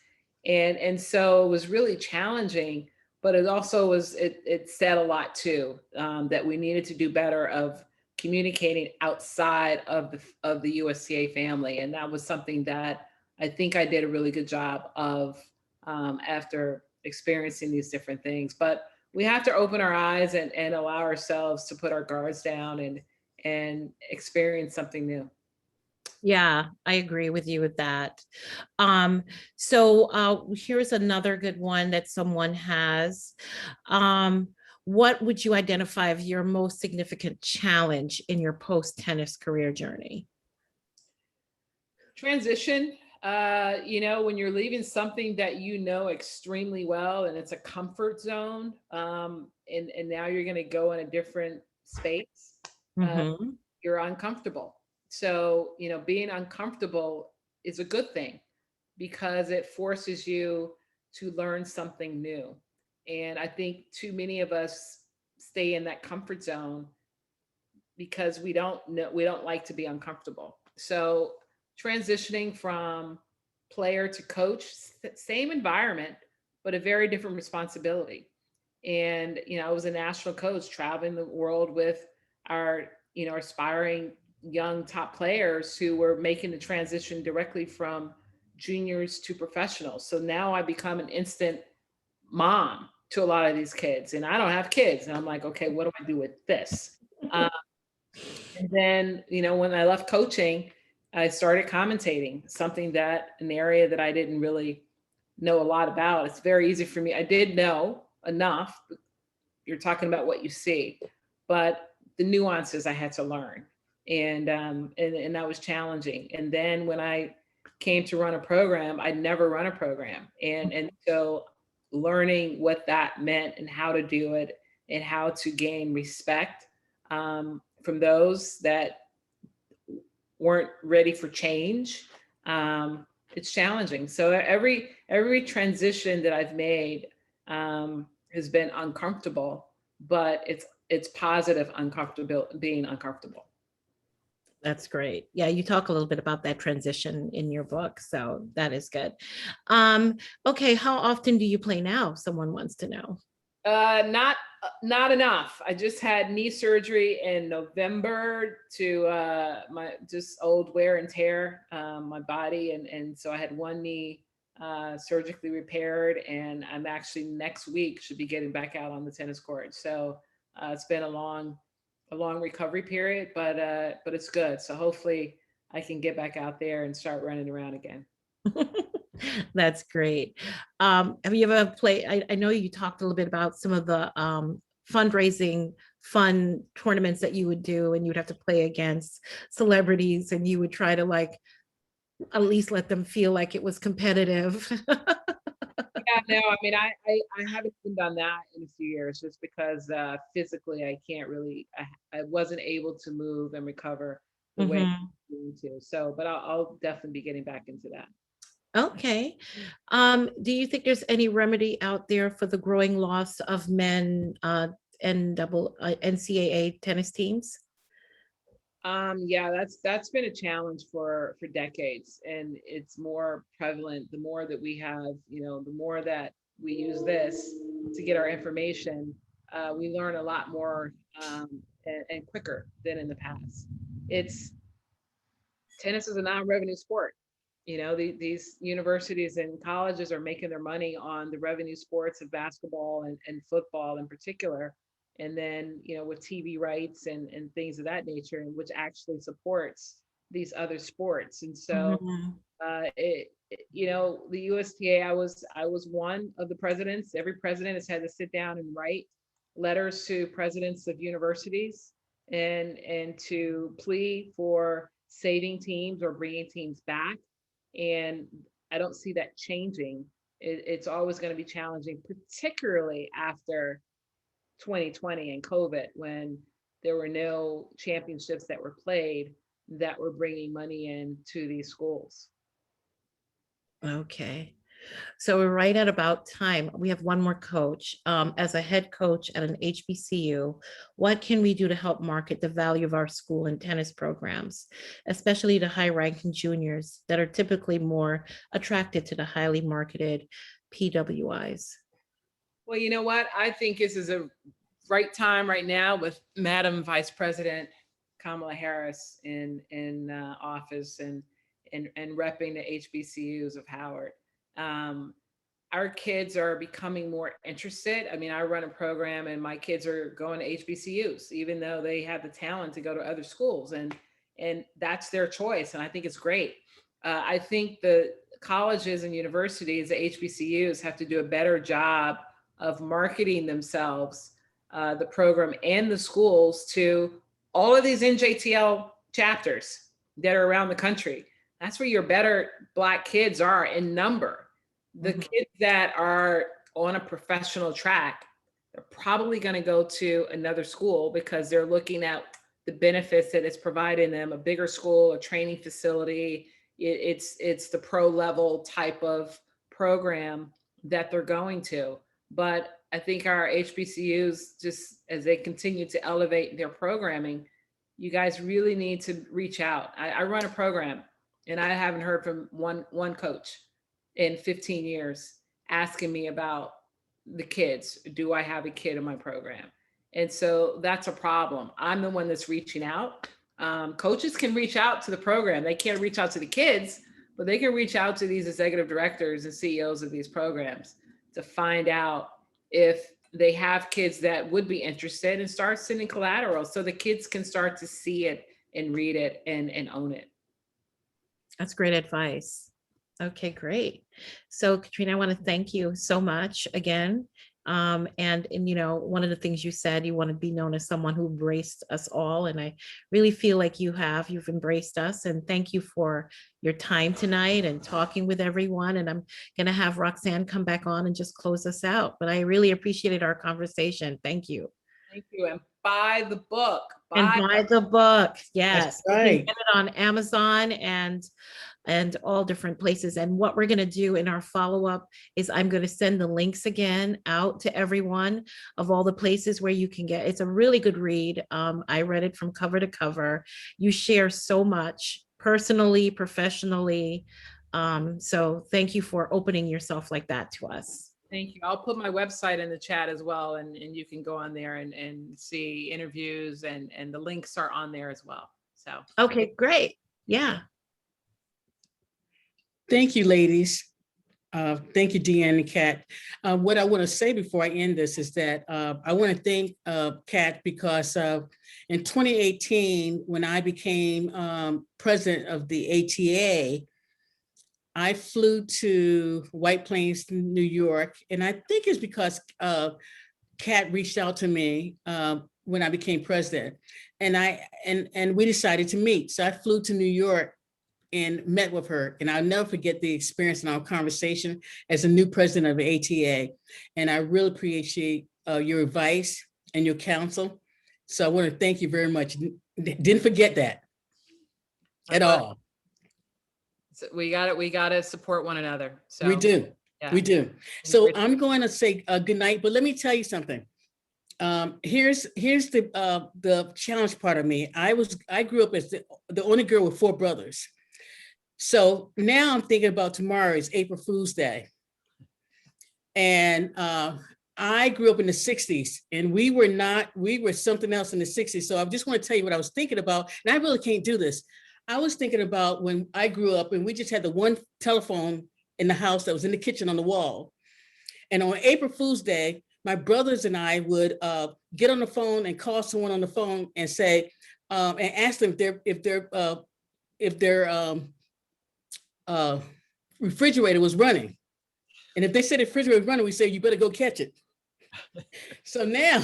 And so it was really challenging, but it also it said a lot too, that we needed to do better of communicating outside of the USTA family. And that was something that I think I did a really good job of, after experiencing these different things. But we have to open our eyes and allow ourselves to put our guards down and experience something new. Yeah, I agree with you with that. Um, so here's another good one that someone has. What would you identify as your most significant challenge in your post-tennis career journey? Transition, when you're leaving something that you know extremely well and it's a comfort zone, and now you're going to go in a different space, uh, Mhm. you're uncomfortable. So, being uncomfortable is a good thing because it forces you to learn something new. And I think too many of us stay in that comfort zone because we don't like to be uncomfortable. So transitioning from player to coach, same environment, but a very different responsibility. And I was a national coach traveling the world with our aspiring young top players who were making the transition directly from juniors to professionals. So now I become an instant mom to a lot of these kids, and I don't have kids, and I'm like, okay, what do I do with this? And then, when I left coaching, I started commentating, something that an area that I didn't really know a lot about. It's very easy for me. I did know enough. You're talking about what you see, but the nuances I had to learn. And that was challenging. And then when I came to run a program, I'd never run a program. And so learning what that meant and how to do it and how to gain respect, from those that weren't ready for change, it's challenging. So every transition that I've made, has been uncomfortable, but it's positive uncomfortable, being uncomfortable. That's great. Yeah, you talk a little bit about that transition in your book, so that is good. Um, okay, how often do you play now? Someone wants to know. Not enough. I just had knee surgery in November to my just old wear and tear, my body, and so I had one knee surgically repaired, and I'm actually next week should be getting back out on the tennis court. So it's been a long recovery period, but it's good. So hopefully I can get back out there and start running around again. That's great. Have you ever played? I know you talked a little bit about some of the fundraising fun tournaments that you would do, and you'd have to play against celebrities, and you would try to like at least let them feel like it was competitive. Yeah, no, I mean, I haven't even done that in a few years just because physically I can't really, I wasn't able to move and recover the way I Mhm. need to. So, but I'll definitely be getting back into that. Okay. Do you think there's any remedy out there for the growing loss of men and double NCAA tennis teams? Yeah, that's been a challenge for decades, and it's more prevalent the more that we have, the more that we use this to get our information. We learn a lot more, and quicker than in the past. It's Tennis is a non-revenue sport. these universities and colleges are making their money on the revenue sports of basketball and football in particular. And then, with TV rights and things of that nature, which actually supports these other sports. And so Mhm. the USTA, I was one of the presidents. Every president has had to sit down and write letters to presidents of universities and to plead for saving teams or bringing teams back. And I don't see that changing. It's always going to be challenging, particularly after 2020 and COVID, when there were no championships that were played that were bringing money in to these schools. Okay. So we're right at about time. We have one more coach. As a head coach at an HBCU, what can we do to help market the value of our school and tennis programs, especially to high-ranking juniors that are typically more attracted to the highly marketed PWIs? Well, you know what? I think this is a right time right now with Madam Vice President Kamala Harris in office and repping the HBCUs of Howard. Um, our kids are becoming more interested. I mean, I run a program and my kids are going to HBCUs, even though they have the talent to go to other schools, and that's their choice. And I think it's great. I think the colleges and universities, the HBCUs, have to do a better job of marketing themselves, the program and the schools, to all of these NJTL chapters that are around the country. That's where your better Black kids are in number. The Mhm. kids that are on a professional track, they're probably going to go to another school because they're looking at the benefits that it's providing them, a bigger school, a training facility. It's the pro level type of program that they're going to. But I think our HBCUs, just as they continue to elevate their programming, you guys really need to reach out. I run a program and I haven't heard from one coach in 15 years asking me about the kids. Do I have a kid in my program? And so that's a problem. I'm the one that's reaching out. Coaches can reach out to the program. They can't reach out to the kids, but they can reach out to these executive directors and CEOs of these programs to find out if they have kids that would be interested, and start sending collateral so the kids can start to see it and read it and own it. That's great advice. Okay, great. So Katrina, I want to thank you so much again. And one of the things you said, you want to be known as someone who embraced us all. And I really feel like you've embraced us. And thank you for your time tonight and talking with everyone. And I'm going to have Roxanne come back on and just close us out. But I really appreciated our conversation. Thank you. Thank you. And buy the book. And buy the book. Yes. You can right. get it on Amazon and all different places. And what we're going to do in our follow-up is I'm going to send the links again out to everyone of all the places where you can get. It's a really good read. I read it from cover to cover. You share so much personally, professionally. So thank you for opening yourself like that to us. Thank you. I'll put my website in the chat as well, and you can go on there and see interviews, and the links are on there as well. So okay, great. Yeah. Thank you, ladies. Thank you, Deanne and Kat. What I want to say before I end this is that I want to thank Kat because in 2018, when I became president of the ATA, I flew to White Plains, New York, and I think it's because Kat reached out to me when I became president, and we decided to meet. So I flew to New York and met with her, and I'll never forget the experience in our conversation as a new president of the ATA. And I really appreciate your advice and your counsel. So I want to thank you very much. Didn't forget that at all. So we got to support one another. So We do. Yeah. We do. So I'm going to say good night, but let me tell you something. Here's the challenge part of me. I grew up as the only girl with 4 brothers. So now I'm thinking about tomorrow is April Fool's Day. And I grew up in the 60s, and we were something else in the 60s. So I just want to tell you what I was thinking about, and I really can't do this. I was thinking about when I grew up and we just had the one telephone in the house that was in the kitchen on the wall. And on April Fool's Day, my brothers and I would get on the phone and call someone on the phone and say, and ask them if their refrigerator was running. And if they said the refrigerator was running, we say, you better go catch it. So now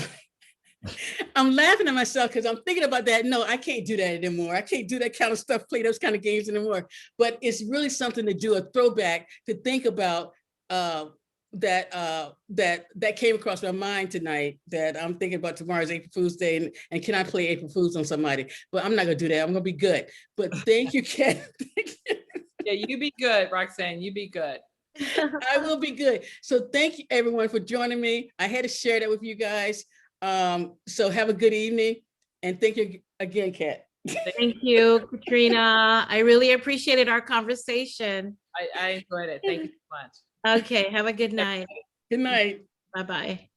I'm laughing at myself because I'm thinking about that. No, I can't do that anymore. I can't do that kind of stuff, play those kind of games anymore. But it's really something to do, a throwback to think about that came across my mind tonight, that I'm thinking about tomorrow's April Fool's Day, and can I play April Fool's on somebody? But I'm not gonna do that. I'm gonna be good. But thank you, Kat. Yeah, you be good, Roxanne. You be good. I will be good. So thank you everyone for joining me. I had to share that with you guys. So have a good evening, and thank you again, Kat. Thank you, Katrina. I really appreciated our conversation. I enjoyed it. Thank you so much. Okay, have a good night. Good night. Bye-bye.